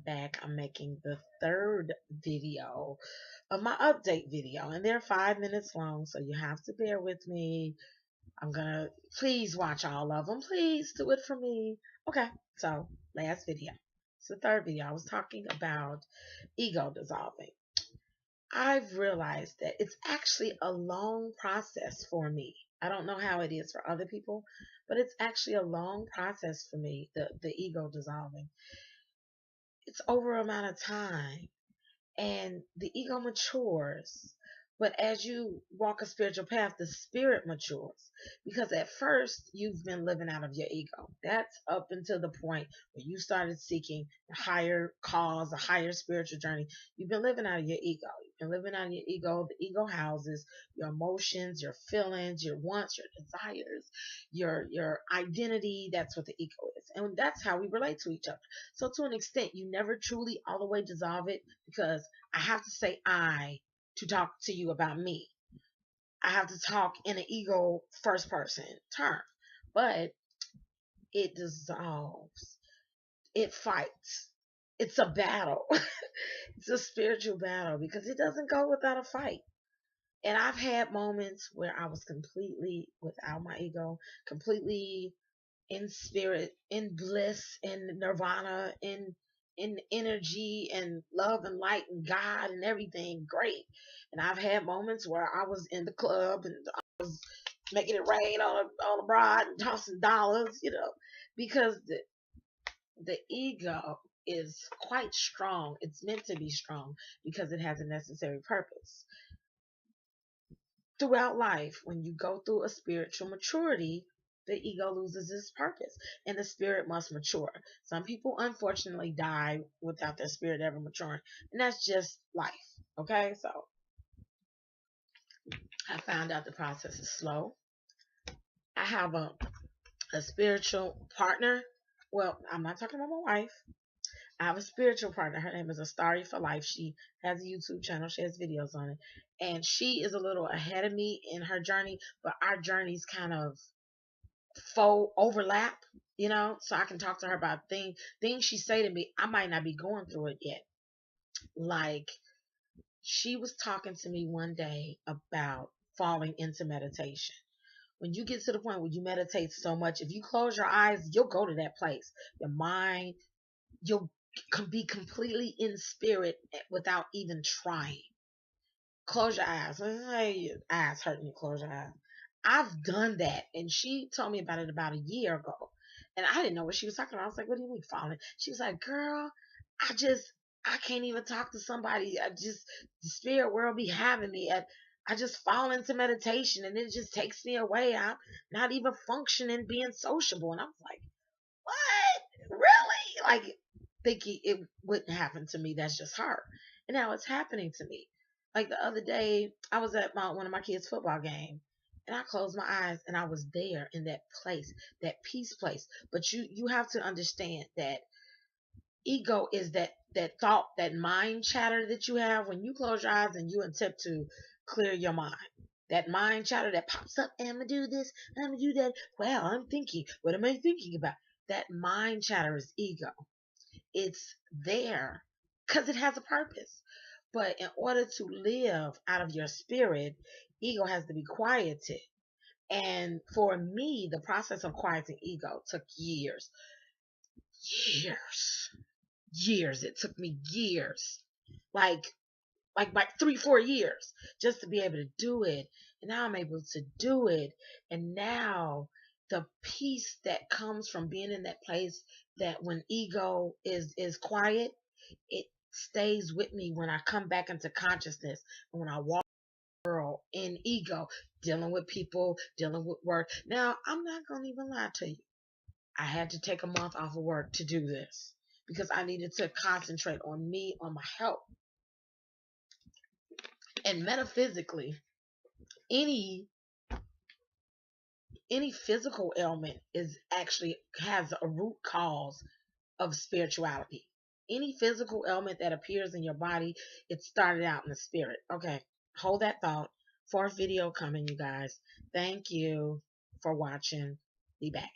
back. I'm making the third video of my update video, and they're 5 minutes long, so you have to bear with me. I'm gonna please watch all of them. Please do it for me. Okay, so last video. It's the third video. I was talking about ego dissolving. I've realized that it's actually a long process for me. I don't know how it is for other people, but it's actually a long process for me, the ego dissolving. It's over a amount of time, and the ego matures. But as you walk a spiritual path, the spirit matures. Because at first, you've been living out of your ego. That's up until the point where you started seeking a higher cause, a higher spiritual journey. You've been living out of your ego. You've been living out of your ego. The ego houses your emotions, your feelings, your wants, your desires, your identity. That's what the ego is. And that's how we relate to each other. So to an extent, you never truly all the way dissolve it, because I have to say I to talk to you about me. I have to talk in an ego first person term. But it dissolves. It fights. It's a battle. It's a spiritual battle because it doesn't go without a fight. And I've had moments where I was completely without my ego, completely in spirit, in bliss, in nirvana, in energy and love and light and God and everything great. And I've had moments where I was in the club and I was making it rain on a bride and tossing dollars, because the ego is quite strong. It's meant to be strong because it has a necessary purpose. Throughout life, when you go through a spiritual maturity, the ego loses its purpose and the spirit must mature. Some people unfortunately die without their spirit ever maturing, and that's just life. Okay, so I found out the process is slow. I have a spiritual partner. Well, I'm not talking about my wife. I have a spiritual partner. Her name is Astari for Life. She has a YouTube channel. She has videos on it. And she is a little ahead of me in her journey, but our journeys kind of faux overlap, so I can talk to her about things she say to me. I might not be going through it yet. Like, she was talking to me one day about falling into meditation. When you get to the point where you meditate so much, if you close your eyes, you'll go to that place. Your mind, you'll be completely in spirit without even trying. Close your eyes. Hey, your eyes hurting you. Close your eyes. I've done that, and she told me about it about a year ago, and I didn't know what she was talking about. I was like, "What do you mean falling?" She was like, "Girl, I can't even talk to somebody. The spirit world be having me. I just fall into meditation, and it just takes me away. I'm not even functioning, being sociable." And I was like, "What? Really?" Like, thinking it wouldn't happen to me. That's just her. And now it's happening to me. Like the other day, I was at one of my kids' football game, and I closed my eyes, and I was there in that place, that peace place. But you have to understand that ego is that thought, that mind chatter that you have when you close your eyes and you attempt to clear your mind. That mind chatter that pops up, I'm gonna do this, I'm gonna do that. Well, I'm thinking, what am I thinking about? That mind chatter is ego. It's there because it has a purpose. But in order to live out of your spirit, ego has to be quieted. And for me, the process of quieting ego took years. Years. Years. It took me years. Like 3-4 years just to be able to do it. And now I'm able to do it. And now the peace that comes from being in that place, that when ego is quiet, it stays with me when I come back into consciousness, and when I walk the world in ego, dealing with people, dealing with work. Now, I'm not going to even lie to you. I had to take a month off of work to do this because I needed to concentrate on me, on my health. And metaphysically, any any physical ailment is actually has a root cause of spirituality. Any physical ailment that appears in your body, it started out in the spirit. Okay, hold that thought. Fourth video coming, you guys. Thank you for watching. Be back.